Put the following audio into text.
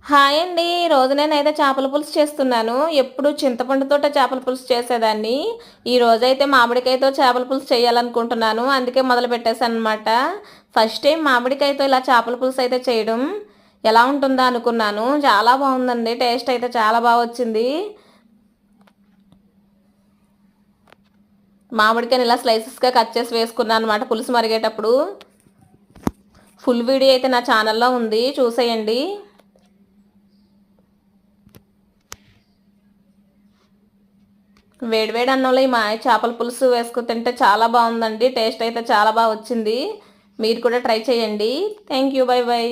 Hi అండి. ఈరోజు నేనైతే చేపల పులుసు చేస్తున్నాను. ఎప్పుడు చింతపండుతోటే చేపల పులుసు చేసేదాన్ని. ఈ రోజైతే మామిడికాయతో చేపల పులుసు చేయాలనుకుంటున్నాను. అందుకే మొదలు పెట్టేశానమాట. ఫస్ట్ టైం మామిడికాయతో ఇలా చేపల పులుసు అయితే చేయడం. ఎలా ఉంటుందా అనుకున్నాను. చాలా బాగుందండి. టేస్ట్ అయితే చాలా బాగా వచ్చింది. మామిడికాయని ఇలా స్లైసెస్గా కట్ చేసి వేసుకున్నాను అనమాట పులుసు మరిగేటప్పుడు. ఫుల్ వీడియో అయితే నా ఛానల్లో ఉంది, చూసేయండి. వేడివేడి అన్నంలో ఈ చేపల పులుసు వేసుకు తింటే చాలా బాగుందండి. టేస్ట్ అయితే చాలా బాగా వచ్చింది. మీరు కూడా ట్రై చేయండి. Thank you. By by.